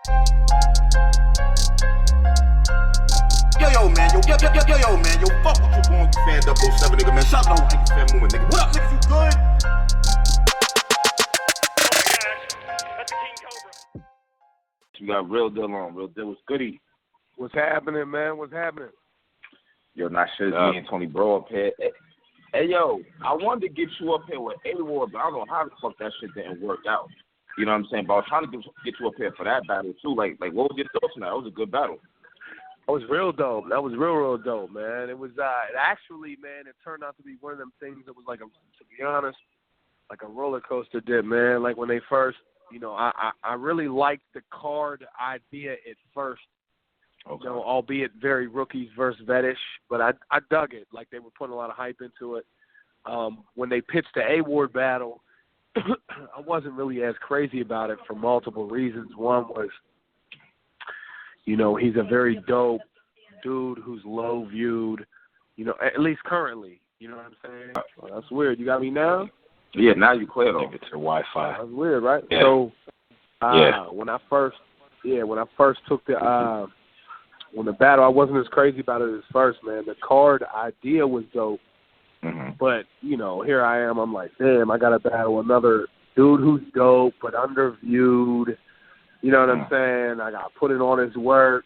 Yo, man, yo, fuck what you going fan 007, nigga, man. Shout out to Nigga Fan Movement, nigga. What up, niggas, you good? You got Real Deal on. Real Deal was goody. What's happening, man? What's happening? Yo, not sure me and Tony Bro up here. Hey, yo, I wanted to get you up here with A-Ward, but I don't know how the fuck that shit didn't work out. You know what I'm saying? But I was trying to get you up here for that battle, too. Like, what was your thoughts on that? It was a good battle. That was real dope. That was real dope, man. It was, it actually, man, it turned out to be one of them things that was like, to be honest, like a roller coaster did, man. Like when they first, you know, I really liked the card idea at first, you know, albeit very rookies versus vetish, but I dug it. Like they were putting a lot of hype into it. When they pitched the A-Ward battle, I wasn't really as crazy about it for multiple reasons. One was, you know, he's a very dope dude who's low viewed, you know, at least currently. You know what I'm saying? Oh, that's weird. You got me now? Yeah, now you clear though. I think it's your Wi-Fi. That's weird, right? Yeah. So, Yeah. when I first took the when the battle, I wasn't as crazy about it as first, man. The card idea was dope, but you know, here I am. I'm like, damn, I got to battle another dude who's dope but underviewed. You know what I'm saying? I got to put it on his work.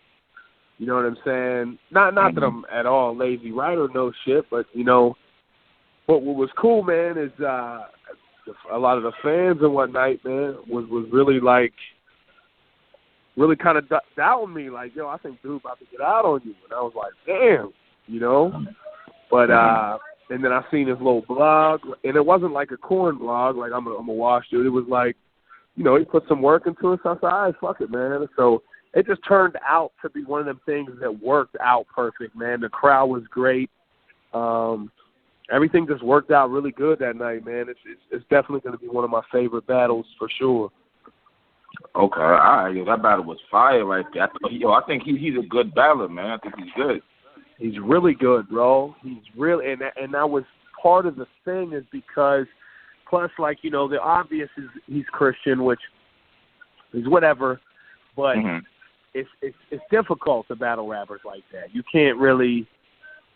You know what I'm saying? Not that I'm at all lazy writer, no shit, but you know, what was cool, man, is a lot of the fans and whatnot, man, was really like, really kind of doubting me, like, yo, I think dude about to get out on you, and I was like, damn, you know, but and then I seen his little blog, and it wasn't like a corn blog, like I'm a wash dude. It was like, you know, he put some work into it, so I said, all right, fuck it, man. So it just turned out to be one of them things that worked out perfect, man. The crowd was great. Everything just worked out really good that night, man. It's definitely going to be one of my favorite battles for sure. Okay, all right. Yo, that battle was fire right there. I think he's a good battler, man. I think he's good. He's really good, bro. He's really, and that was part of the thing is because, plus, like, you know, the obvious is he's Christian, which is whatever, but it's difficult to battle rappers like that. You can't really,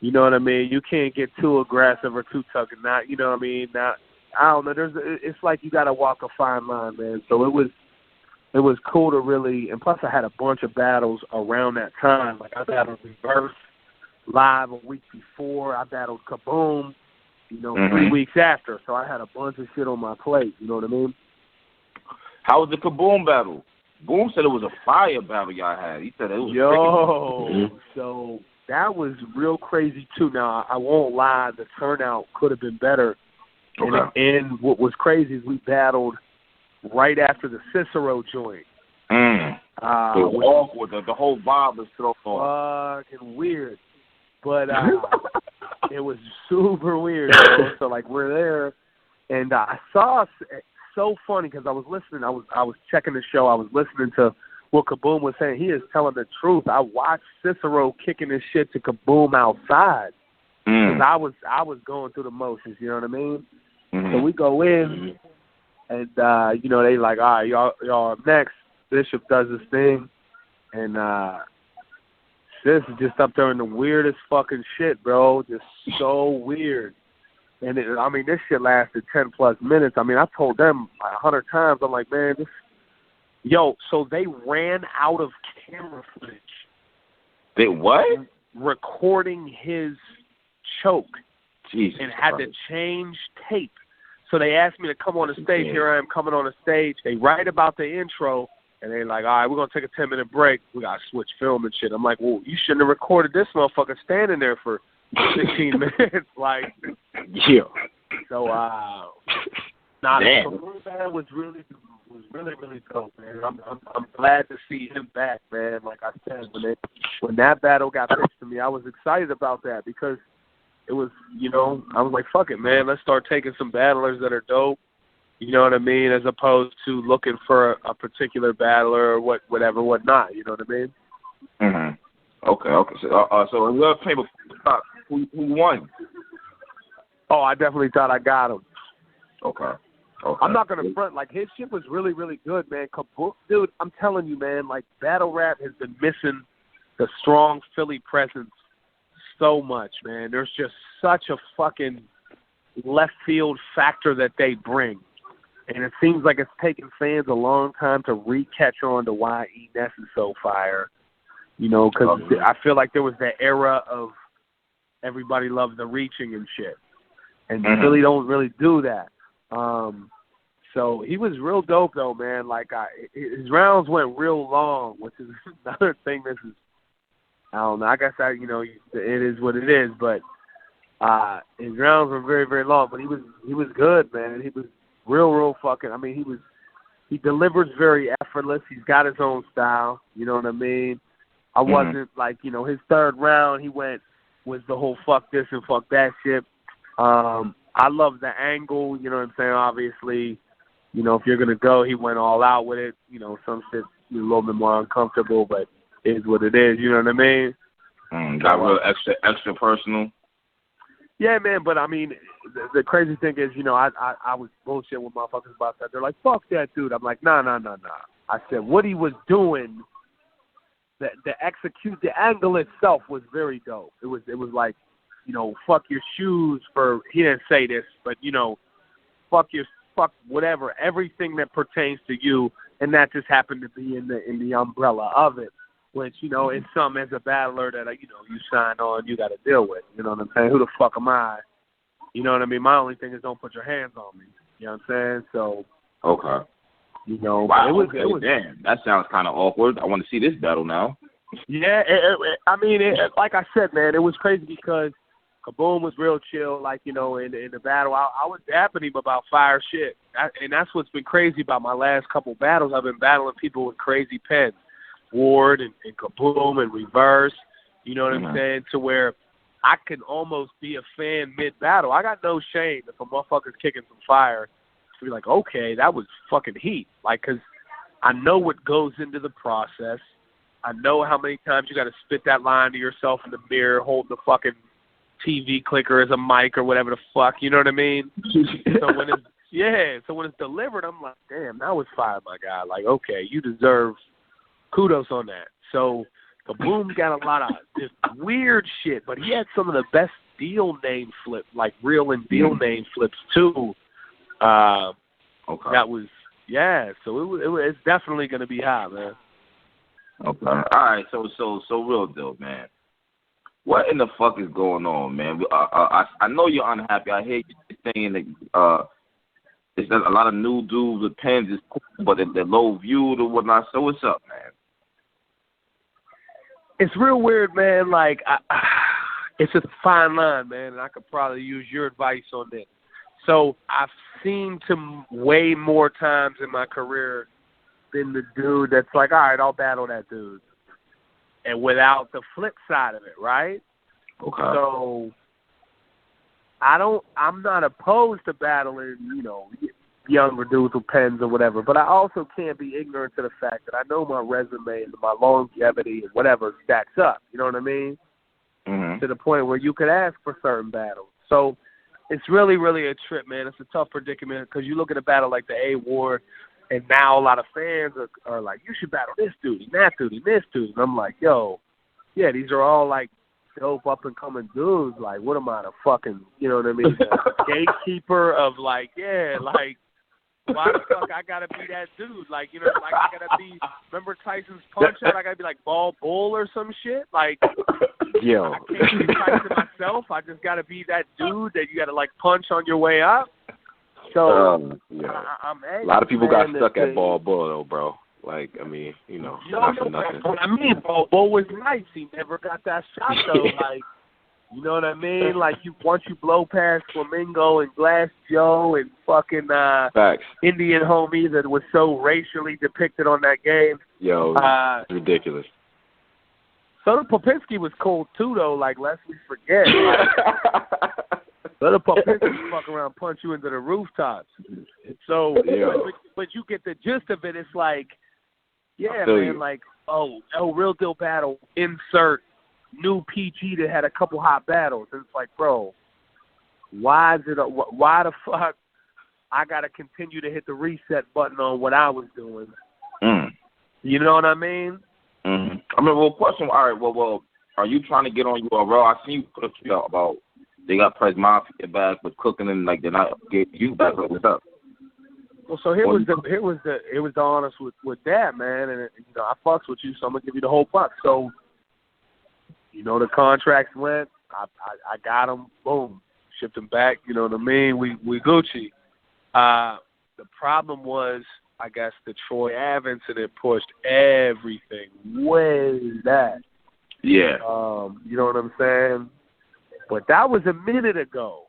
you know what I mean? You can't get too aggressive or too tugging. Not, you know what I mean? Not, I don't know. It's like you got to walk a fine line, man. So it was cool to really, and plus I had a bunch of battles around that time. Like I battled Reverse live a week before. I battled Kaboom, you know, 3 weeks after. So I had a bunch of shit on my plate. You know what I mean? How was the Kaboom battle? Boom said it was a fire battle y'all had. He said it was freaking. So that was real crazy too. Now I won't lie, the turnout could have been better. Okay. And what was crazy is we battled right after the Cicero joint. It was awkward. The whole vibe was thrown off. Fucking weird. But it was super weird, bro. So, like, we're there, and I saw it's so funny because I was listening. I was checking the show. I was listening to what Kaboom was saying. He is telling the truth. I watched Cicero kicking his shit to Kaboom outside. Because I was going through the motions, you know what I mean? So we go in, and, you know, they like, all right, y'all up next. Bishop does his thing, and this is just up there in the weirdest fucking shit, bro. Just so weird. And, I mean, this shit lasted 10-plus minutes. I mean, I told them 100 times, I'm like, man, so they ran out of camera footage. They what? Recording his choke. Jesus and had Christ. to change tape. So they asked me to come on the stage. Here I am coming on the stage. They write about the intro, and they're like, all right, we're going to take a 10-minute break. We got to switch film and shit. I'm like, well, you shouldn't have recorded this motherfucker standing there for 16 minutes. Like, yeah. So, that was really dope, man. I'm glad to see him back, man. Like I said, when that battle got pitched to me, I was excited about that because it was, you know, I was like, fuck it, man. Let's start taking some battlers that are dope. You know what I mean? As opposed to looking for a particular battler or whatnot. You know what I mean? Okay. So in your opinion, who won? Oh, I definitely thought I got him. Okay. Okay. I'm not gonna front, like, his shit was really, really good, man. Kaboom, dude, I'm telling you, man, like, battle rap has been missing the strong Philly presence so much, man. There's just such a fucking left field factor that they bring. And it seems like it's taken fans a long time to re-catch on to why E-Ness is so fire. You know, because I feel like there was that era of everybody loves the reaching and shit. And Philly don't really do that. So he was real dope, though, man. Like, his rounds went real long, which is another thing this is, I don't know. I guess, it is what it is. But his rounds were very, very long. But he was good, man. He was real fucking, I mean, he delivers very effortless. He's got his own style. You know what I mean? I wasn't like, his third round, he was the whole fuck this and fuck that shit. I love the angle, you know what I'm saying? Obviously, if you're going to go, he went all out with it. Some shit's a little bit more uncomfortable, but it is what it is, you know what I mean? Got real extra personal. Yeah, man, but I mean, the crazy thing is, I was bullshit with motherfuckers about that. They're like, fuck that dude. I'm like, nah. I said, what he was doing, the angle itself was very dope. It was like, fuck your shoes for, he didn't say this, but, fuck whatever, everything that pertains to you, and that just happened to be in the umbrella of it, which, is something as a battler that, you signed on, you got to deal with. You know what I'm saying? Who the fuck am I? You know what I mean? My only thing is don't put your hands on me. You know what I'm saying? So. Okay. Wow, it was damn. That sounds kind of awkward. I want to see this battle now. Yeah, like I said, man, it was crazy because Kaboom was real chill, like, in the battle. I was dapping him about fire shit. And that's what's been crazy about my last couple battles. I've been battling people with crazy pens. Ward and Kaboom and Reverse, you know what I'm saying, to where I can almost be a fan mid-battle. I got no shame if a motherfucker's kicking some fire to be like, okay, that was fucking heat. Like, because I know what goes into the process. I know how many times you got to spit that line to yourself in the mirror, hold the fucking TV clicker as a mic or whatever the fuck, you know what I mean? So when it's delivered, I'm like, damn, that was fire, my guy. Like, okay, you deserve kudos on that. So Kaboom got a lot of just weird shit, but he had some of the best deal name flips, like real and deal name flips too. Okay. That was, so it's definitely going to be high, man. Okay. All right. So real deal, man. What in the fuck is going on, man? I know you're unhappy. I hear you saying that it's a lot of new dudes with pens, is cool, but they're low viewed or whatnot. So what's up, man? It's real weird, man. Like, it's a fine line, man, and I could probably use your advice on this. So I've seen way more times in my career been the dude that's like, all right, I'll battle that dude. And without the flip side of it, right? Okay. So I'm not opposed to battling, younger dudes with pens or whatever, but I also can't be ignorant to the fact that I know my resume and my longevity and whatever stacks up, you know what I mean? To the point where you could ask for certain battles. So it's really, really a trip, man. It's a tough predicament because you look at a battle like the A-Ward, and now a lot of fans are like, you should battle this dude and that dude and this dude. And I'm like, yo, yeah, these are all like dope up-and-coming dudes. Like, what am I, the fucking, you know what I mean, gatekeeper of like, why the fuck I gotta be that dude? Like, like I gotta be, remember Tyson's punch out? I gotta be like Ball Bull or some shit? Like, yo. I can't be Tyson myself. I just gotta be that dude that you gotta like punch on your way up. So, I'm a lot of people got stuck at Ball Bull, though, bro. Like, I mean, not for nothing. That's what I mean. Ball Bull was nice. He never got that shot, though. Like, you know what I mean? Like, once you blow past Flamingo and Glass Joe and fucking Indian homie that was so racially depicted on that game. Yo, it's ridiculous. So Popinski was cool, too, though. Like, lest we forget. Let a Popinski fuck around, punch you into the rooftops. So, but you get the gist of it. It's like, yeah, man, like, real deal battle, insert new PG that had a couple hot battles. And it's like, bro, why the fuck I got to continue to hit the reset button on what I was doing. Mm. You know what I mean? Mm-hmm. I mean, well, question. All right, well, are you trying to get on URL? I see you put a tweet out about they got Press Mafia back with cooking and like they're not get you back. What's up? Well, so it was the honest with that, man, and you know I fucks with you, so I'm gonna give you the whole buck. So, you know, the contracts went, I got them, boom, shipped them back. You know what I mean? We Gucci. The problem was, I guess, the Troy Ave incident pushed everything way back. Yeah. You know what I'm saying? But that was a minute ago.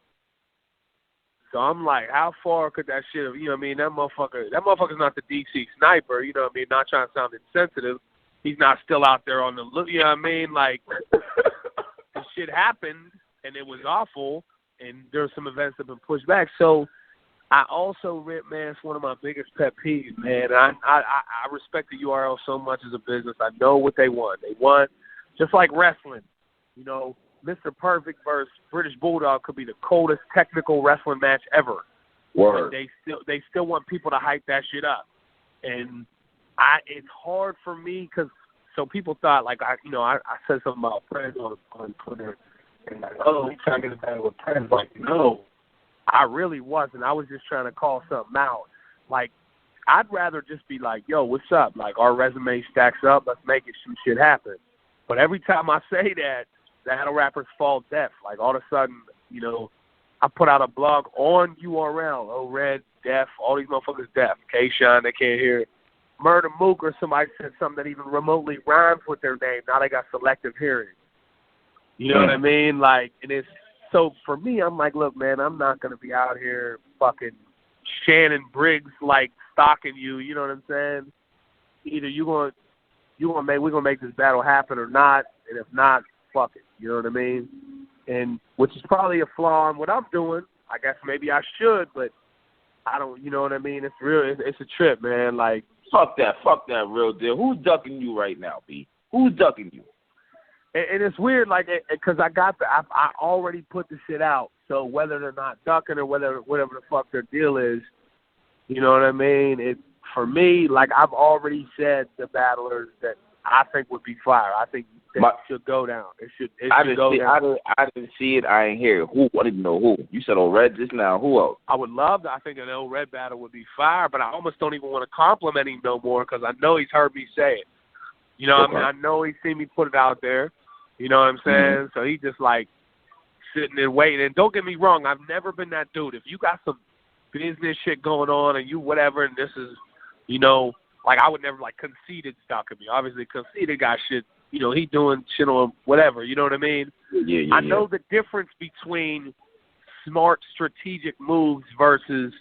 So I'm like, how far could that shit have, you know what I mean? That motherfucker's not the DC sniper, you know what I mean? Not trying to sound insensitive. He's not still out there on the look, you know what I mean? Like, the shit happened, and it was awful, and there were some events that have been pushed back. So I also, man, it's one of my biggest pet peeves, man. I respect the URL so much as a business. I know what they want. They want, just like wrestling, you know, Mr. Perfect versus British Bulldog could be the coldest technical wrestling match ever. Word. They still want people to hype that shit up, and it's hard for me because so people thought like I said something about Prez on Twitter and like, oh, he's trying to get a battle with Prez. Like, no, I really wasn't. I was just trying to call something out. Like, I'd rather just be like, yo, what's up? Like, our resume stacks up. Let's make it some shit happen. But every time I say that, battle rappers fall deaf. Like, all of a sudden, you know, I put out a blog on URL. Oh, Red, deaf. All these motherfuckers deaf. K-Shine, they can't hear it. Murder Mook or somebody said something that even remotely rhymes with their name. Now they got selective hearing. You know what I mean? Like, and it's, so for me, I'm like, look, man, I'm not going to be out here fucking Shannon Briggs, like, stalking you. You know what I'm saying? Either we're going to make this battle happen or not. And if not, fuck it. You know what I mean? And which is probably a flaw in what I'm doing. I guess maybe I should, but I don't, you know what I mean? It's real. It's a trip, man. Like, fuck that real deal. Who's ducking you right now, B? Who's ducking you? And it's weird, like, because I already put the shit out. So whether they're not ducking or whatever the fuck their deal is, you know what I mean? For me, like, I've already said the battlers that I think would be fire. I think that should go down. It should go down. I didn't see it. I ain't hear it. Who? I didn't know who. You said Red just now. Who else? I would love to. I think an Red battle would be fire, but I almost don't even want to compliment him no more because I know he's heard me say it. You know what I mean? I know he's seen me put it out there. You know what I'm saying? Mm-hmm. So he just like sitting and waiting. And don't get me wrong, I've never been that dude. If you got some business shit going on and you whatever, and this is, you know, like I would never like Conceited stalking me. Obviously, Conceited got shit. You know, he doing shit on whatever. You know what I mean? Yeah. I know the difference between smart strategic moves versus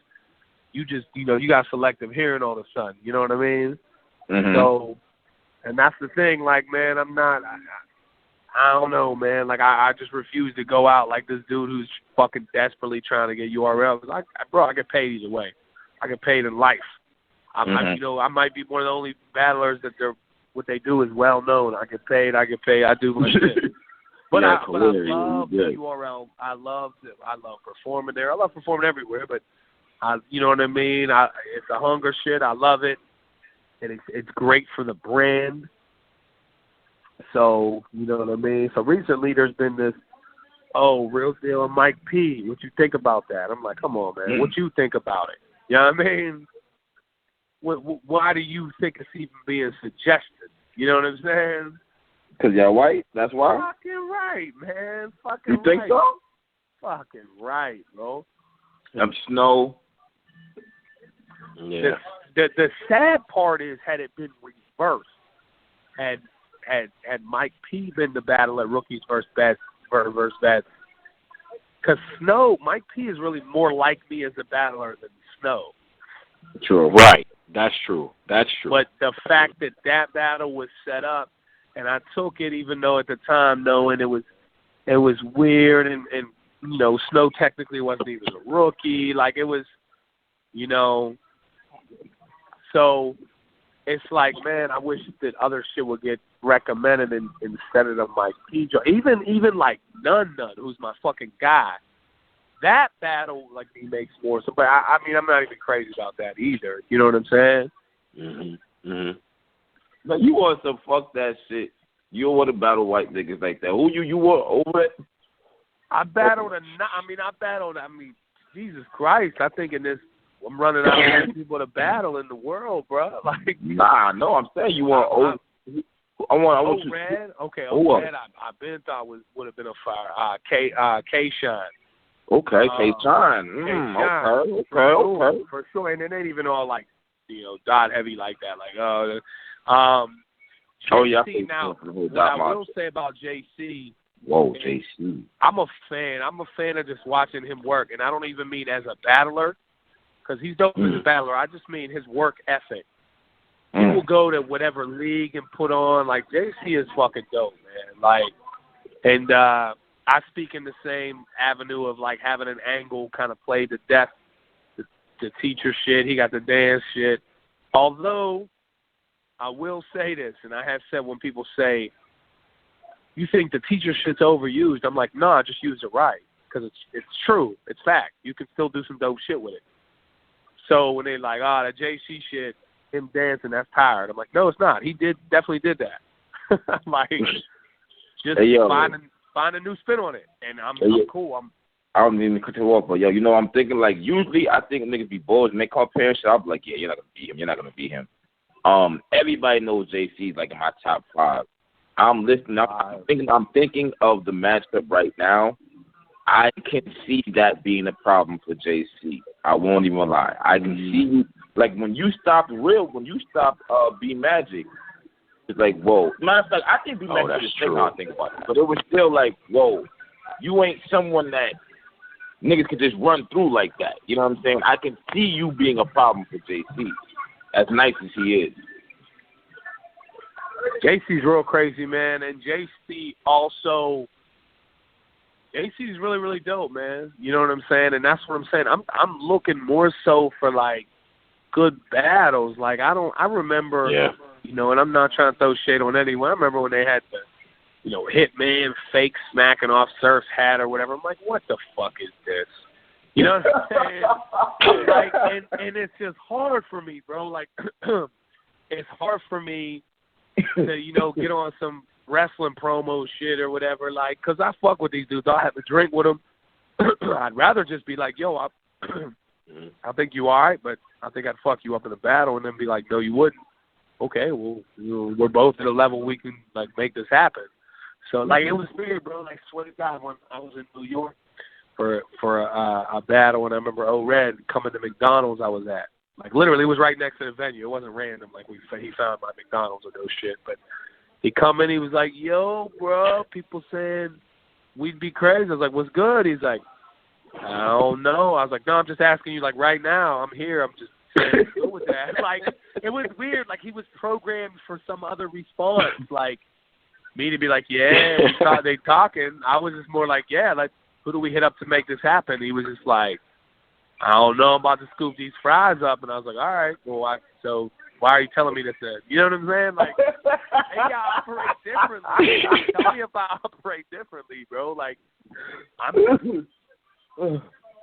you just, you know, you got selective hearing all of a sudden. You know what I mean? Mm-hmm. So, and that's the thing. Like, man, I'm not. I don't know, man. Like, I just refuse to go out like this dude who's fucking desperately trying to get URL. I get paid either way. I get paid in life. I might be one of the only battlers that what they do is well known. I get paid. I do my shit. But I love the URL. I love performing there. I love performing everywhere. But you know what I mean. It's a hunger shit. I love it, and it's great for the brand. So, you know what I mean? So recently there's been this, Real Deal and Mike P. What you think about that? I'm like, come on, man. What you think about it? You know what I mean? Why do you think it's even being suggested? You know what I'm saying? Because you're white? That's why? Fucking right, man. Fucking right. You think so? Fucking right, bro. Snow. Yeah. The sad part is, had it been reversed, had Mike P been the battle at Rookies versus Bats, because Mike P is really more like me as a battler than Snow. True. Right. That's true. But the fact that battle was set up, and I took it even though at the time knowing it was weird, and you know, Snow technically wasn't even a rookie. Like, it was, you know, so it's like, man, I wish that other shit would get recommended instead of Mike P. Even like Nun, who's my fucking guy. that battle, like, he makes more. So, but I mean, I'm not even crazy about that either. You know what I'm saying? But you want to fuck that shit. You don't want to battle white niggas like that. Who you want over it? I battled Jesus Christ. I think in this, I'm running out of people to battle in the world, bro. Like, nah, no, I'm saying you want over. I want you. Red? Okay, Red. I been thought would have been a fire. K-Shine. Okay, K-Shine. Okay. For sure. And it ain't even all like, dot heavy like that. Like, JC now. What I will say about JC. Whoa, JC. I'm a fan. I'm a fan of just watching him work, and I don't even mean as a battler, because he's dope as a battler. I just mean his work ethic. He will go to whatever league and put on. Like, JC is fucking dope, man. Like, and I speak in the same avenue of, like, having an angle kind of play to death, the teacher shit. He got the dance shit. Although, I will say this, and I have said when people say, you think the teacher shit's overused, I'm like, no, I just use it right, because it's true. It's fact. You can still do some dope shit with it. So when they're like, the JC shit, him dancing, that's tired. I'm like, no, it's not. He definitely did that. Like, just find a new spin on it, and I'm cool. I don't even cut you off, but I'm thinking, like, usually I think niggas be bored and they call parents shit. I'll be like, yeah, you're not gonna beat him. You're not gonna beat him. Everybody knows JC's like in my top 5. I'm listening. I'm thinking of the matchup right now. I can see that being a problem for JC. I won't even lie. I can see, like, when you stop B Magic, it's like, whoa. Matter of fact, I think B Magic is true. I think about it, but it was still like, whoa, you ain't someone that niggas could just run through like that. You know what I'm saying? I can see you being a problem for JC, as nice as he is. JC's real crazy, man, and JC's really, really dope, man. You know what I'm saying? And that's what I'm saying. I'm looking more so for, like, good battles. Like, I remember, and I'm not trying to throw shade on anyone. I remember when they had the, Hitman fake smacking off Surf's hat or whatever. I'm like, what the fuck is this? You know what I'm saying? Like, and it's just hard for me, bro. Like, it's hard for me to, get on some wrestling promo shit or whatever, like, because I fuck with these dudes. I'll have a drink with them. I'd rather just be like, yo, I think you all right, but I think I'd fuck you up in a battle, and then be like, no, you wouldn't. Okay, well, we're both at a level we can, like, make this happen. So, like, it was weird, bro. Like, swear to God, when I was in New York for a battle, and I remember O-Red coming to McDonald's I was at. Like, literally, it was right next to the venue. It wasn't random. Like, he found my McDonald's or no shit. But he come in, he was like, yo, bro, people saying we'd be crazy. I was like, what's good? He's like, I don't know. I was like, no, I'm just asking you, like, right now. I'm here. I'm just saying go with that. Like, it was weird. Like, he was programmed for some other response. Like, me to be like, yeah, we thought they talking. I was just more like, yeah, like, who do we hit up to make this happen? He was just like, I don't know, I'm about to scoop these fries up. And I was like, all right, well, so why are you telling me this? You know what I'm saying? Like, maybe I operate differently. Tell me if I operate differently, bro. Like,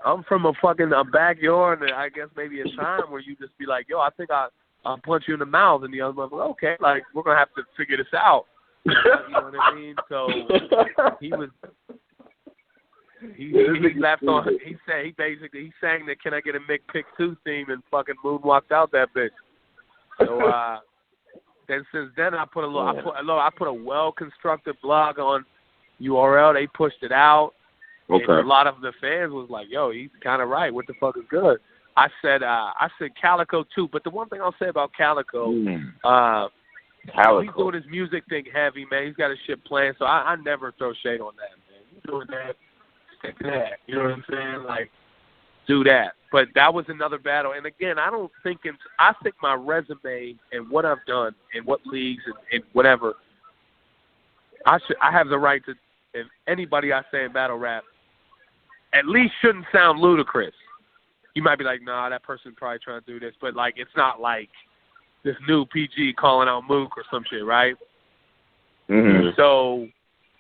I'm from a backyard, and I guess maybe a time where you just be like, yo, I think I'll punch you in the mouth. And the other one, well, okay, like, we're going to have to figure this out. You know what I mean? So he was... He left on. He sang the "Can I Get a Mick Pick 2" theme and fucking moonwalked out that bitch. So then since then I put a well constructed blog on URL. They pushed it out. Okay. And a lot of the fans was like, "Yo, he's kind of right. What the fuck is good?" I said Calico too. But the one thing I'll say about Calico, he's doing his music thing heavy, man. He's got his shit planned. So I never throw shade on that, man. He's doing that. Stick to that. You know what I'm saying? Like, do that. But that was another battle. And again, I think my resume and what I've done and what leagues and whatever, I have the right to, if anybody I say in battle rap, at least shouldn't sound ludicrous. You might be like, nah, that person probably trying to do this, but like, it's not like this new PG calling out Mook or some shit, right? Mm-hmm. So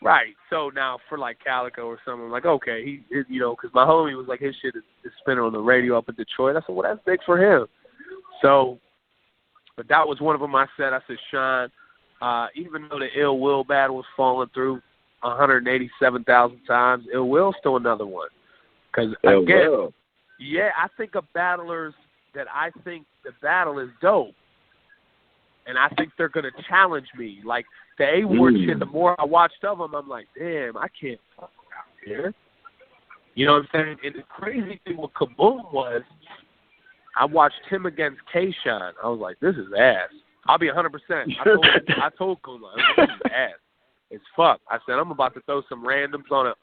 Right. So now for like Calico or something, I'm like, okay, because my homie was like, his shit is spinning on the radio up in Detroit. I said, well, that's big for him. So, but that was one of them I said. I said, Sean, even though the Ill Will battle was falling through 187,000 times, Ill Will's still another one. Because, again, yeah, I think of battlers that I think the battle is dope. And I think they're going to challenge me. Like, the A-Ward shit, the more I watched of them, I'm like, damn, I can't fuck out here. You know what I'm saying? And the crazy thing with Kaboom was I watched him against K-Shine. I was like, this is ass. I'll be 100%. I told Kuma, this is ass. It's fuck. I said, I'm about to throw some randoms on it.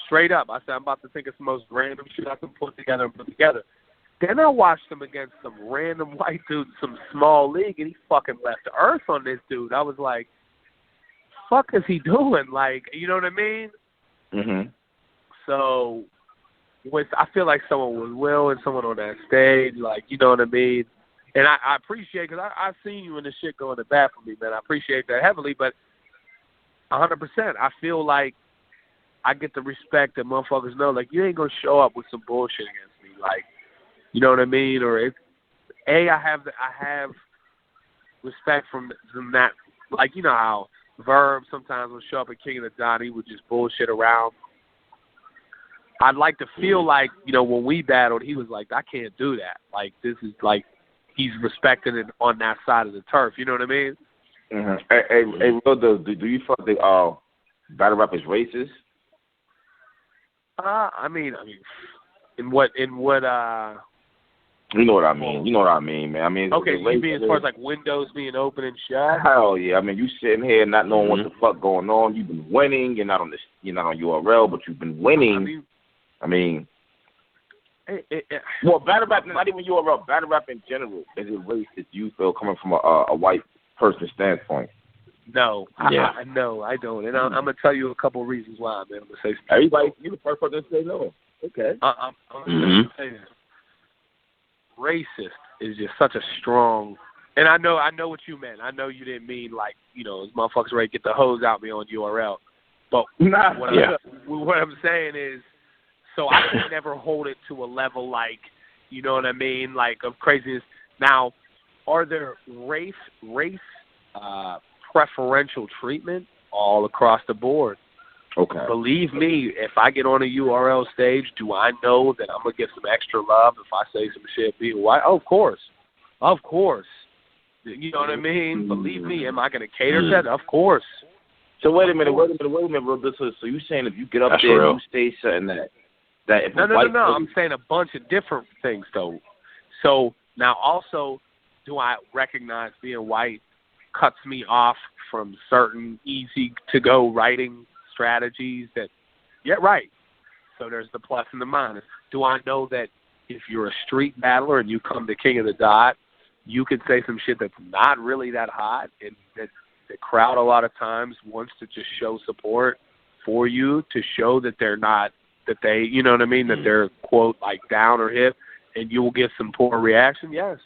Straight up. I said, I'm about to think of some most random shit I can put together. Then I watched him against some random white dude, some small league, and he fucking left the earth on this dude. I was like, fuck is he doing? Like, you know what I mean? Mhm. So, I feel like someone with will and someone on that stage, like, you know what I mean? And I appreciate, because I've seen you in the shit going to bat for me, man. I appreciate that heavily, but 100%, I feel like I get the respect that motherfuckers know, like, you ain't going to show up with some bullshit against me, like, you know what I mean? Or I have respect from that. Like, you know how Verb sometimes would show up at King of the Dot, he would just bullshit around. I'd like to feel like, you know, when we battled, he was like, I can't do that. Like, this is like, he's respecting it on that side of the turf. You know what I mean? Mm-hmm. Hey, Will, do you feel the battle rap is racist? I mean, in what You know what I mean. You know what I mean, man. I mean, okay, you mean as far as like windows being open and shut? Hell yeah. I mean, you sitting here not knowing what the fuck going on. You've been winning. You're not on URL, but you've been winning. I mean, well, battle rap, not even URL, battle rap in general, is it racist? You feel coming from a white person standpoint? No, yeah. No, I don't, and I'm gonna tell you a couple of reasons why, man. I'm gonna say everybody. You the first person to say no. Okay. I'm gonna say this. Racist is just such a strong, and I know what you meant. I know you didn't mean like, you know, those motherfuckers ready to get the hose out me on URL, but what I'm saying is, so I could never hold it to a level like, you know what I mean, like of craziness. Now, are there race preferential treatment all across the board? Okay. Believe me, if I get on a URL stage, do I know that I'm going to get some extra love if I say some shit being white? Oh, of course. Of course. You know what I mean? Believe me, am I going to cater to that? Of course. So wait a minute, bro. So you saying if you get up there and you say something that if No. I'm saying a bunch of different things, though. So now also, do I recognize being white cuts me off from certain easy-to-go writing strategies that, yeah, right. So there's the plus and the minus. Do I know that if you're a street battler and you come to King of the Dot, you could say some shit that's not really that hot, and that the crowd a lot of times wants to just show support for you to show that they're not, that they, you know what I mean, that they're, quote, like down or hip, and you will get some poor reaction? Yes.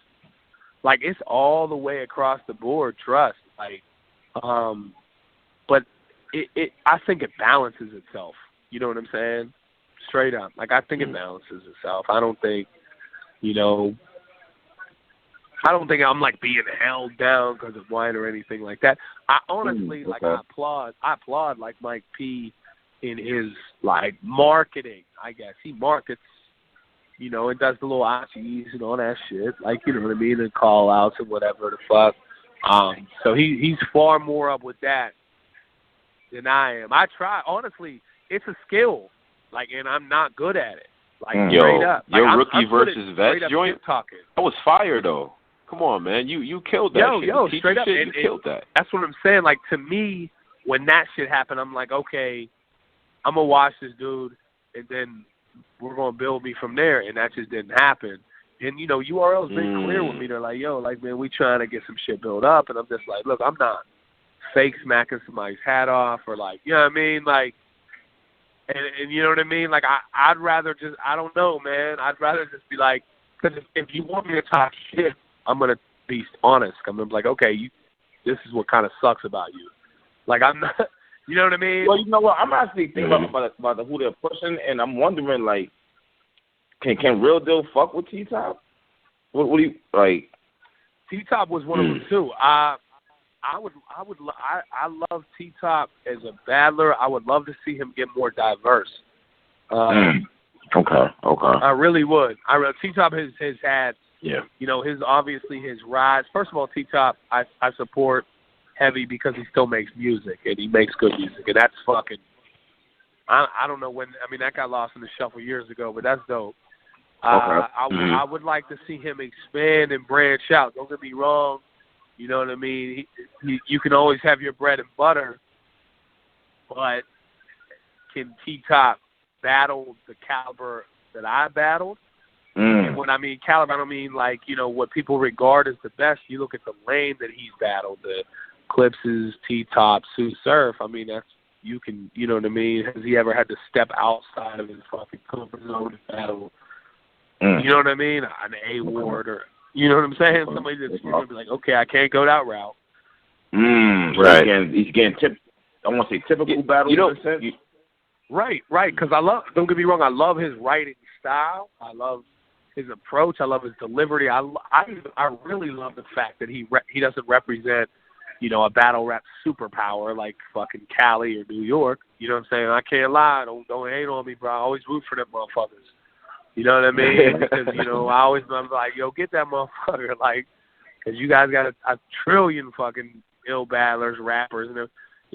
Like, it's all the way across the board, trust. Like, but I think it balances itself. You know what I'm saying? Straight up. Like, I think it balances itself. I don't think, you know, I'm like being held down because of white or anything like that. I honestly, like, I applaud like Mike P in his like marketing. I guess he markets, you know, and does the little ICs and all that shit. Like, you know what I mean, and call outs and whatever the fuck. So he's far more up with that than I am. I try, honestly, it's a skill, like, and I'm not good at it. Like, straight up. Like, your rookie versus vet joint, talking. That was fire, though. Come on, man. You killed that shit. Yo, straight up. You killed that. That's what I'm saying. Like, to me, when that shit happened, I'm like, okay, I'm going to watch this dude, and then we're going to build me from there, and that just didn't happen. And, you know, URL's been clear with me. They're like, yo, like, man, we trying to get some shit built up, and I'm just like, look, I'm not fake smacking somebody's hat off or, like, you know what I mean? Like, and you know what I mean? Like, I'd rather just, I don't know, man. I'd rather just be like, because if you want me to talk shit, I'm going to be honest. I'm going to be like, okay, this is what kind of sucks about you. Like, I'm not, You know what I mean? Well, you know what? I'm actually thinking about who they're pushing, and I'm wondering, like, can Real Deal fuck with T-Top? What do you like? T-Top was one of them too. I love T-Top as a battler. I would love to see him get more diverse. Okay. I really would. T-Top has had, yeah, you know, his rise. First of all, T-Top I support heavy because he still makes music, and he makes good music, and that's fucking. I don't know when. I mean, that got lost in the shuffle years ago, but that's dope. I would like to see him expand and branch out. Don't get me wrong. You know what I mean? You can always have your bread and butter, but can T-Top battle the caliber that I battled? And when I mean caliber, I don't mean like, you know, what people regard as the best. You look at the lane that he's battled, the Clipses, T-Top, Sue Surf. I mean, that's, you know what I mean? Has he ever had to step outside of his fucking comfort zone to battle? You know what I mean? An A-Ward or, you know what I'm saying? Somebody that's going to be like, okay, I can't go that route. Right. He's getting I want to say typical battle. You know, right. Because don't get me wrong, I love his writing style. I love his approach. I love his delivery. I really love the fact that he doesn't represent, you know, a battle rap superpower like fucking Cali or New York. You know what I'm saying? I can't lie. Don't hate on me, bro. I always root for them motherfuckers. You know what I mean? Because, you know, I'm like, yo, get that motherfucker. Like, because you guys got a trillion fucking ill battlers, rappers. And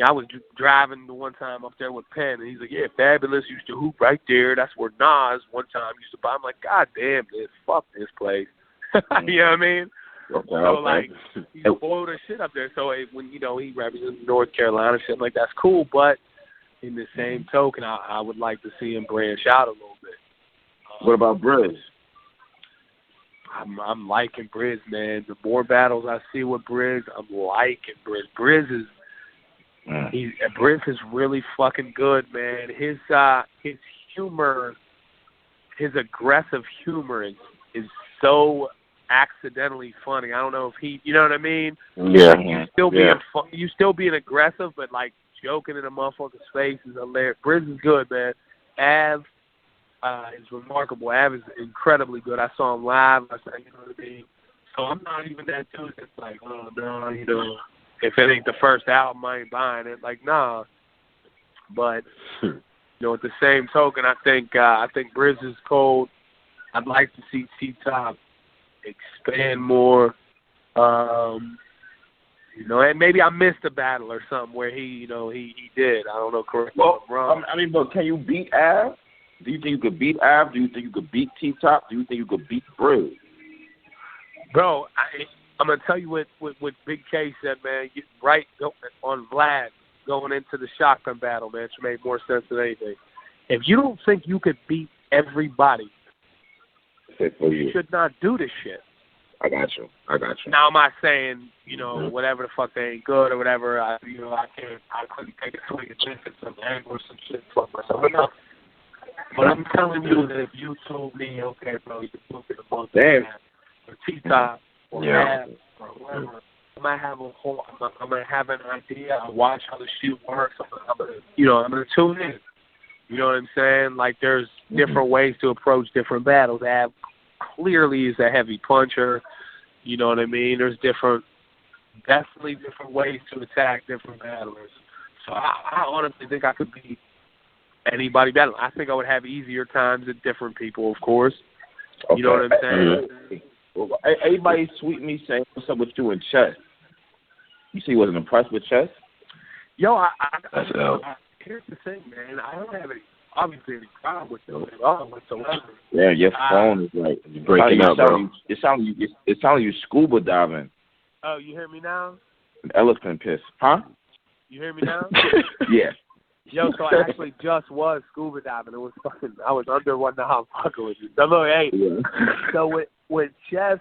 I was driving the one time up there with Penn, and he's like, yeah, Fabulous used to hoop right there. That's where Nas one time used to buy. I'm like, God damn this. Fuck this place. You know what I mean? Okay, so, like, he spoiled the shit up there. So, when, you know, he represents North Carolina, shit like that's cool. But in the same token, I would like to see him branch out a little bit. What about Briz? I'm liking Briz, man. The more battles I see with Briz, I'm liking Briz. Briz is really fucking good, man. His humor, his aggressive humor is so accidentally funny. I don't know if he, you know what I mean? Yeah. You still being aggressive, but like joking in a motherfucker's face is hilarious. Briz is good, man. Av is remarkable. Av is incredibly good. I saw him live. I said, you know what I mean? So I'm not even that dude that's like, oh, no, you know, if it ain't the first album, I ain't buying it. Like, nah. But, you know, at the same token, I think Briz is cold. I'd like to see T-Top expand more. You know, and maybe I missed a battle or something where he did. I don't know, correct me if I'm wrong. I mean, but can you beat Av? Do you think you could beat Av? Do you think you could beat T-Top? Do you think you could beat Briz? Bro, I'm going to tell you what Big K said, man. Right on Vlad going into the shotgun battle, man. It made more sense than anything. If you don't think you could beat everybody, you should not do this shit. I got you. Now, am I saying, you know, whatever the fuck, they ain't good or whatever, I couldn't take a swing at this at some angle or some shit, fuck myself. But I'm telling you that if you told me, okay, bro, you can book it a month or T-Top or Nav or whatever, I might have an idea. I watch how the shoot works. I'm gonna tune in. You know what I'm saying? Like, there's different ways to approach different battles. Av clearly is a heavy puncher. You know what I mean? There's definitely different ways to attack different battlers. So I honestly think I could beat anybody battling. I think I would have easier times at different people, of course. Okay. You know what I'm saying? Everybody tweet me saying, what's up with you and Chess? You see, he wasn't impressed with Chess? Yo, here's the thing, man. I don't have any problem with them at all whatsoever. Yeah, your phone is like breaking up, bro. It sounds like you scuba diving. Oh, you hear me now? An elephant piss, huh? You hear me now? Yeah. Yo, so I actually just was scuba diving. It was fucking. I was under one now. I'm fucking with you. So look, hey. Yeah. So with Chess,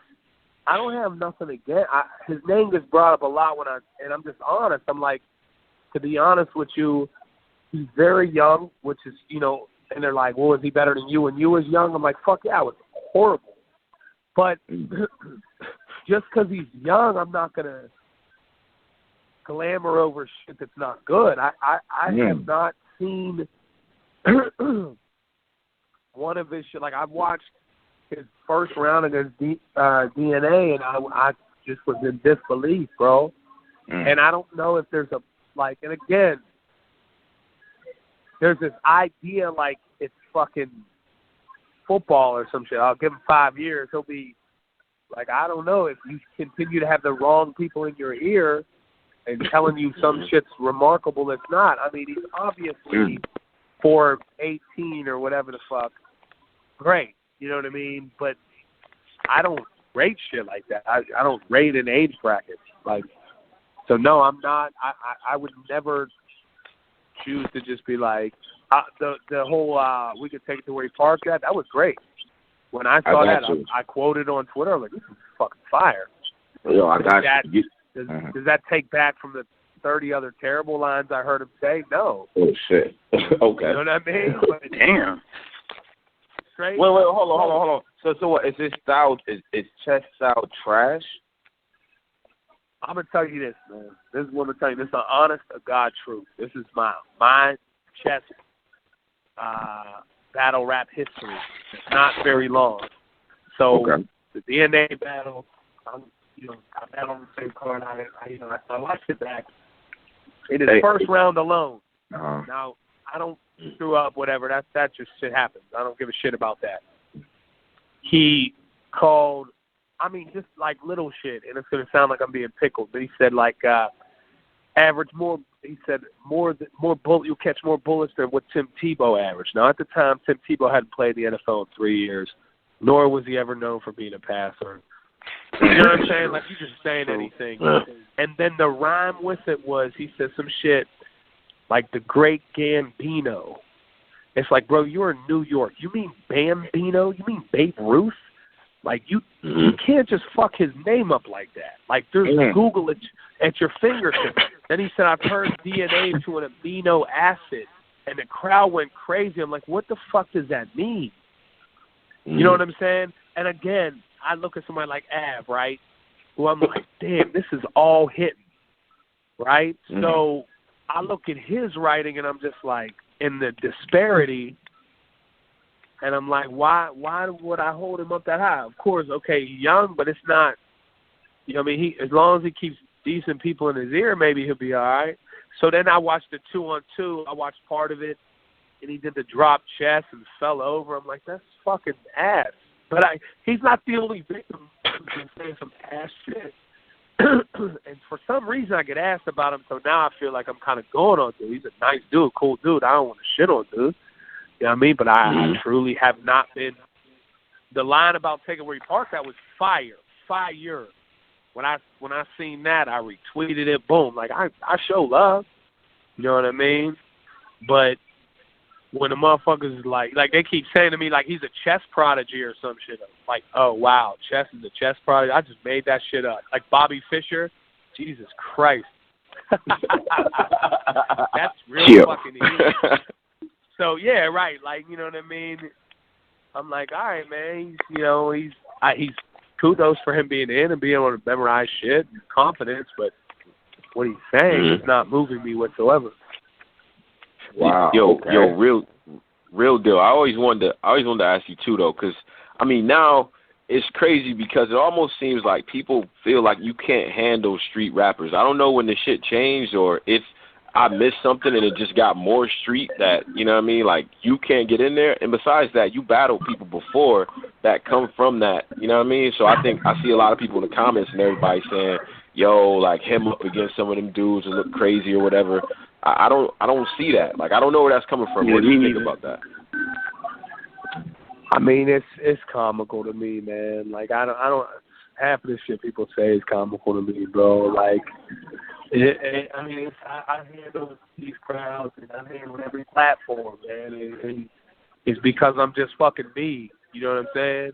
I don't have nothing against. His name gets brought up a lot and I'm just honest. I'm like, to be honest with you, he's very young, which is, you know, and they're like, well, is he better than you when you was young? I'm like, fuck yeah, I was horrible. But just because he's young, I'm not gonna glamour over shit that's not good. I have not seen one of his shit. Like, I've watched his first round against DNA, and I just was in disbelief, bro. And I don't know if there's a, like, and again, there's this idea like it's fucking football or some shit. I'll give him 5 years. He'll be, like, I don't know, if you continue to have the wrong people in your ear and telling you some shit's remarkable, it's not. I mean, he's obviously 4'18" or whatever the fuck. Great. You know what I mean? But I don't rate shit like that. I don't rate in age brackets. Like, so no, I'm not. I would never choose to just be like, the whole we could take it to where he parked at. That was great. When I saw that, I quoted on Twitter. I'm like, this is fucking fire. Yo, I got you. Does that take back from the 30 other terrible lines I heard him say? No. Oh, shit. Okay. You know what I mean? But, damn. Straight. Wait, hold on. So what, is this style, is chess style trash? I'm going to tell you this, man. This is what I'm going to tell you. This is an honest to God truth. This is my chess battle rap history. It's not very long. So the DNA battle, I bet on the same card. I watched it back. In his first round alone. Now, I don't screw up, whatever. That just shit happens. I don't give a shit about that. He called, just like little shit, and it's going to sound like I'm being pickled, but he said like average more. He said you'll catch more bullets than what Tim Tebow averaged. Now at the time, Tim Tebow hadn't played the NFL in 3 years, nor was he ever known for being a passer. You know what I'm saying? Like, you just saying anything. And then the rhyme with it was, he said some shit like the great Gambino. It's like, bro, you're in New York. You mean Bambino? You mean Babe Ruth? Like, you can't just fuck his name up like that. Like, there's Google at your fingertips. Then he said, I've heard DNA to an amino acid. And the crowd went crazy. I'm like, what the fuck does that mean? You know what I'm saying? And again, I look at somebody like Av, right, who I'm like, damn, this is all hitting, right? So I look at his writing, and I'm just like, in the disparity, and I'm like, why would I hold him up that high? Of course, okay, young, but it's not, you know what I mean? As long as he keeps decent people in his ear, maybe he'll be all right. So then I watched the 2-on-2. I watched part of it, and he did the drop chest and fell over. I'm like, that's fucking ass. But he's not the only victim who's been saying some ass shit. And for some reason, I get asked about him, so now I feel like I'm kind of going on dude. He's a nice dude, cool dude. I don't want to shit on dude. You know what I mean? But I truly have not been. The line about taking where he parked, that was fire. When I seen that, I retweeted it. Boom. Like, I show love. You know what I mean? But when the motherfuckers like they keep saying to me like he's a chess prodigy or some shit. Like, oh wow, chess is a chess prodigy. I just made that shit up. Like Bobby Fischer, Jesus Christ, that's real fucking easy. So yeah, right. Like, you know what I mean? I'm like, all right, man. He's kudos for him being in and being able to memorize shit, confidence. But what he's saying is not moving me whatsoever. Wow. Yo, real deal. I always wanted to ask you too, though, because I mean now it's crazy because it almost seems like people feel like you can't handle street rappers. I don't know when the shit changed or if I missed something and it just got more street that, you know what I mean, like you can't get in there. And besides that, you battled people before that come from that, you know what I mean? So I think I see a lot of people in the comments and everybody saying, yo, like him up against some of them dudes and look crazy or whatever. I don't see that. Like, I don't know where that's coming from. What do you think about that? I mean, it's comical to me, man. Like, I don't half of the shit people say is comical to me, bro. Like, I handle these crowds and I handle every platform, man. And it's because I'm just fucking me. You know what I'm saying?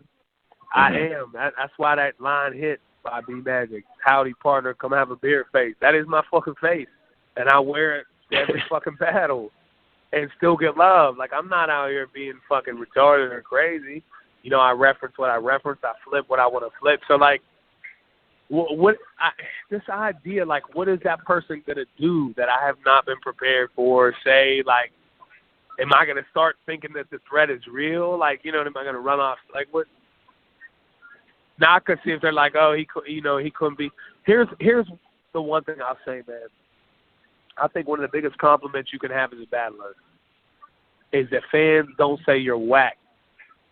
I am. That's why that line hit by B Magic. Howdy, partner, come have a beer face. That is my fucking face, and I wear it every fucking battle and still get love. Like, I'm not out here being fucking retarded or crazy. You know, I reference what I reference. I flip what I want to flip. So, like, This idea, like, what is that person gonna do that I have not been prepared for? Say, like, am I gonna start thinking that the threat is real? Like, you know, am I gonna run off? Like, what? Now I could see if they're like, oh, he couldn't be. Here's the one thing I'll say, man. I think one of the biggest compliments you can have as a battler is that fans don't say you're whack.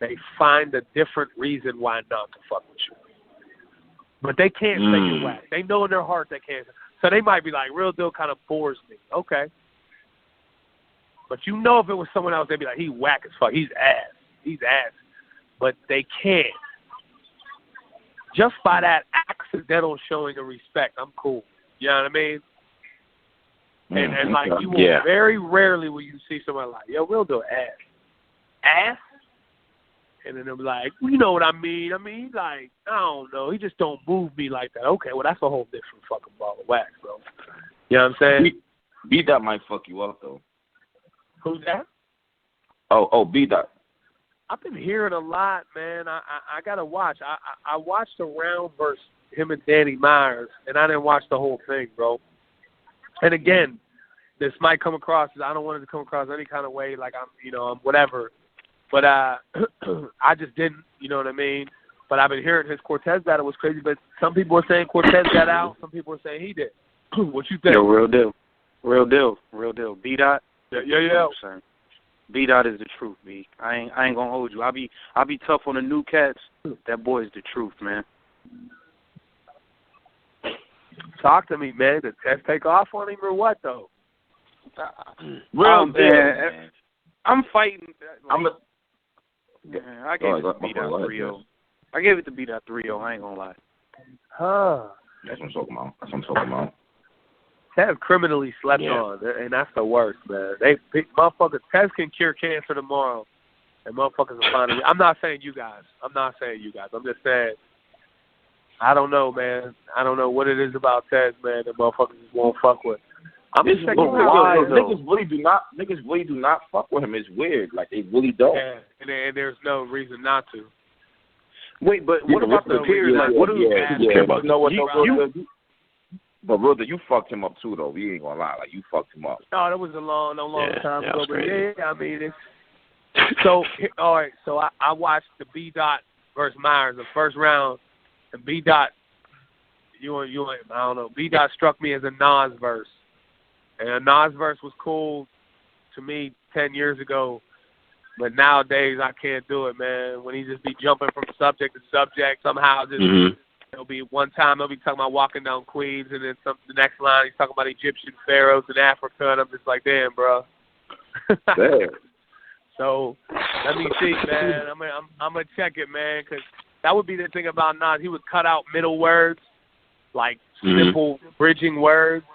They find a different reason why not to fuck with you. But they can't say you're whack. They know in their heart they can't. So they might be like, Real Deal kind of bores me. Okay. But you know if it was someone else, they'd be like, he whack as fuck. He's ass. He's ass. But they can't. Just by that accidental showing of respect, I'm cool. You know what I mean? And like, you will very rarely will you see somebody like, yo, Real Deal ass. Ass? And then they'll be like, you know what I mean? I mean, he's like, I don't know. He just don't move me like that. Okay, well, that's a whole different fucking ball of wax, bro. You know what I'm saying? B-Dot might fuck you up, though. Who's that? Oh, B-Dot. I've been hearing a lot, man. I got to watch. I watched a round versus him and Danny Myers, and I didn't watch the whole thing, bro. And again, this might come across as I don't want it to come across any kind of way like I'm whatever. But I just didn't, you know what I mean? But I've been hearing his Cortez battle was crazy, but some people are saying Cortez got out. Some people are saying he did. What you think? Yo, Real deal. B-Dot? Yeah. B-Dot is the truth, B. I ain't gonna hold you. I'll be tough on the new cats. That boy is the truth, man. Talk to me, man. Did Test take off on him or what, though? Real deal, man. I'm fighting. Like, I gave it to B-Dot 3-0. I gave it to B-Dot 3-0. I ain't gonna lie. Huh. That's what I'm talking about. Tez criminally slept on, and that's the worst, man. Motherfuckers, Tez can cure cancer tomorrow, and motherfuckers will find it. I'm not saying you guys. I'm just saying, I don't know, man. I don't know what it is about Tez, man, that motherfuckers just won't fuck with. I'm just checking why, niggas really do not fuck with him. It's weird. Like, they really don't. Yeah, and there's no reason not to. Wait, but what about the peers? Like, what do you care about? You know what, but Real Deal, you fucked him up too, though. We ain't gonna lie. Like, you fucked him up. No, that was a long time ago. But I mean, it's so all right. So I watched the B-Dot versus Myers, the first round, and B-Dot, I don't know. B-Dot struck me as a Nas verse. And a Nas verse was cool to me 10 years ago, but nowadays I can't do it, man. When he just be jumping from subject to subject, somehow just it'll be one time he'll be talking about walking down Queens, and then the next line he's talking about Egyptian pharaohs in Africa, and I'm just like, damn, bro. Damn. So let me see, man. I'm gonna check it, man, because that would be the thing about Nas. He would cut out middle words, like simple bridging words.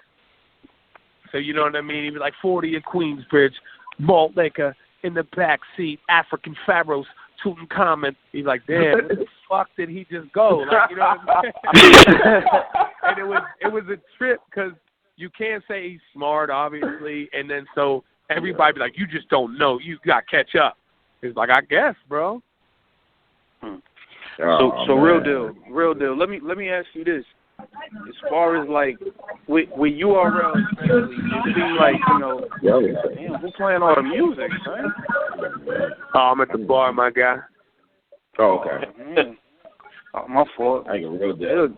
So you know what I mean? He'd be like 40 in Queensbridge, malt liquor in the back seat, African pharaohs, Tutankhamun. He's like, damn, where the fuck did he just go? Like, you know what I'm saying? And it was a trip because you can't say he's smart, obviously, and then so everybody be like, you just don't know. You got to catch up. He's like, I guess, bro. So Real Deal. Let me ask you this. As far as like with URL, especially, it seems like, you know, damn, who's playing all the music, man? Oh, I'm at the bar, my guy. Oh, okay. My fault. I ain't Real Deal.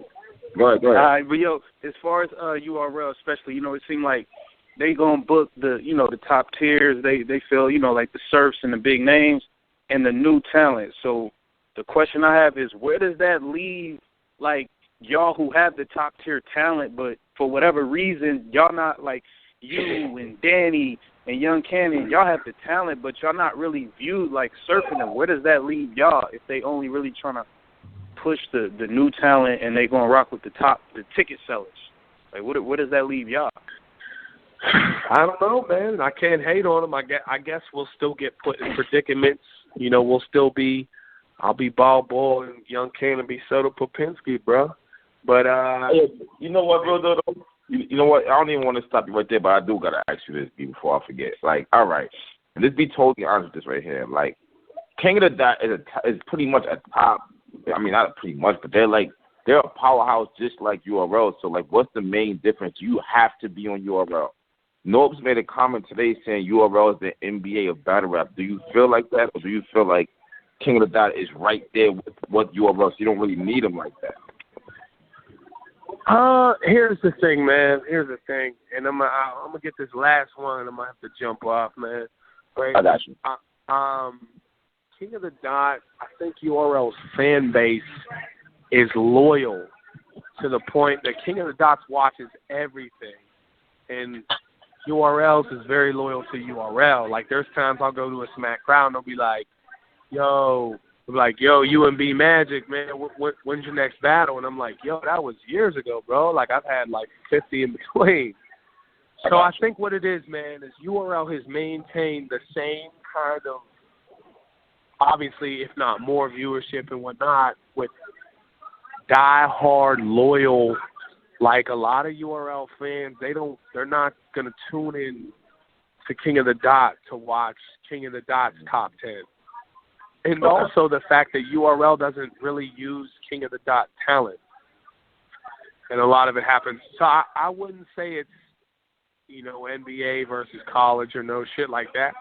Go ahead. All right, but yo, as far as URL, especially, you know, it seemed like they gonna book the top tiers. They feel, you know, like the Surfs and the big names and the new talent. So the question I have is, where does that leave, like, y'all who have the top tier talent, but for whatever reason, y'all not, like you and Danny and Young Cannon, y'all have the talent, but y'all not really viewed like surfing them. Where does that leave y'all if they only really trying to push the new talent and they gonna rock with the ticket sellers? Like, where does that leave y'all? I don't know, man. I can't hate on them. I guess we'll still get put in predicaments. You know, I'll be Ball Ball and Young Cannon be Soto Popinski, bro. But you know what, bro? Though, you know what? I don't even want to stop you right there, but I do gotta ask you this before I forget. Like, all right, and let's be totally honest with this right here. Like, King of the Dot is pretty much at top. I mean, not pretty much, but they're they're a powerhouse just like URL. So, like, what's the main difference? You have to be on URL. Norbs made a comment today saying URL is the NBA of battle rap. Do you feel like that, or do you feel like King of the Dot is right there with what URL, so you don't really need him like that? Here's the thing, man. Here's the thing, and I'm gonna get this last one. I'm gonna have to jump off, man. Right? I got you. King of the Dot, I think URL's fan base is loyal to the point that King of the Dots watches everything, and URL's is very loyal to URL. Like, there's times I'll go to a Smack crowd and they'll be like, yo, UMB Magic, man, when's your next battle? And I'm like, yo, that was years ago, bro. Like, I've had like 50 in between. So I think what it is, man, is URL has maintained the same kind of, obviously, if not more viewership and whatnot, with die-hard, loyal, like a lot of URL fans, they're not going to tune in to King of the Dot to watch King of the Dot's top 10. And also the fact that URL doesn't really use King of the Dot talent. And a lot of it happens. So I wouldn't say it's, NBA versus college or no shit like that.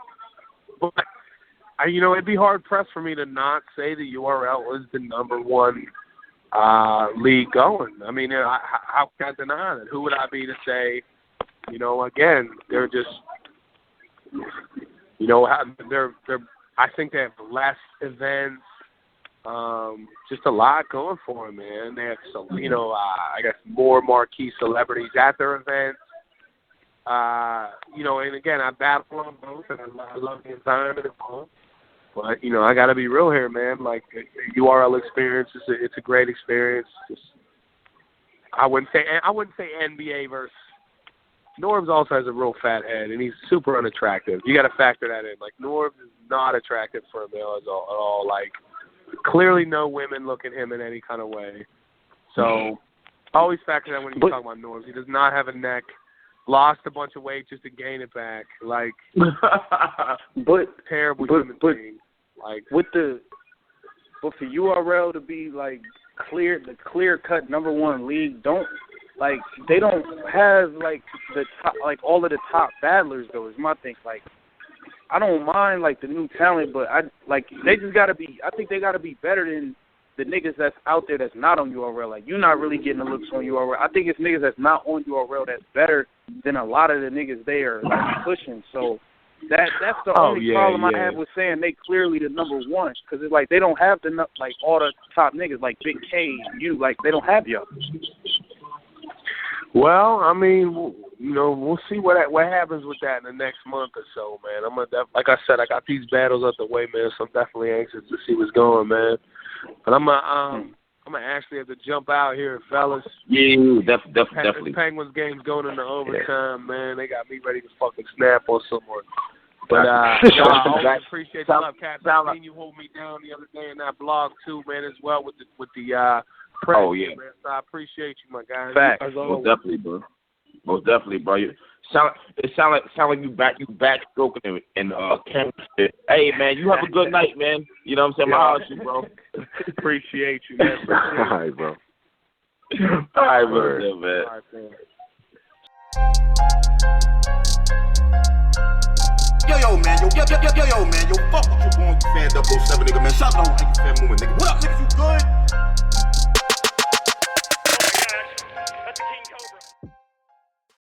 But, it'd be hard-pressed for me to not say the URL is the number one league going. I mean, how can I deny that? Who would I be to say, again, they're just, they're I think they have less events, just a lot going for them, man. They have some, I guess more marquee celebrities at their events. And again, I battle on both, and I love the environment of both. But, I got to be real here, man. Like, the URL experience, it's a great experience. I wouldn't say NBA versus Norbs also has a real fat head, and he's super unattractive. You got to factor that in. Like, Norbs is not attractive for a male at all. Like, clearly no women look at him in any kind of way. So, always factor that when you talk about Norbs. He does not have a neck. Lost a bunch of weight just to gain it back. Like, terrible human being. Like, but for URL to be like the clear cut number one league, they don't have like the top, like all of the top battlers though. Is my thing. Like, I don't mind like the new talent, but they just gotta be. I think they gotta be better than the niggas that's out there that's not on URL. Like, you're not really getting the looks on URL. I think it's niggas that's not on URL that's better than a lot of the niggas they are like pushing. So that's the only problem I have with saying they clearly the number one, because it's like they don't have like all the top niggas like Big K, like they don't have y'all. Well, I mean, we'll see what happens with that in the next month or so, man. Like I said, I got these battles up the way, man. So I'm definitely anxious to see what's going, man. But I'm gonna actually have to jump out here, fellas. Yeah, definitely. The Penguins game's going into overtime, man. They got me ready to fucking snap on someone. But I always appreciate the love, Cap. I seen you hold me down the other day in that blog too, man, as well with the press. Oh yeah, man. So I appreciate you, my guy. Facts. Most definitely, bro. It sound like you back stroking and Cam said, hey man, you have a good night, man. You know what I'm saying? I'll holler at you, bro. Appreciate you, man. All right, bro. All right, bro. Man. All right, man. Yo, man, fuck what you going, you fan 007, nigga, man. Shout out to you, fan moving, nigga. What up, niggas, you good?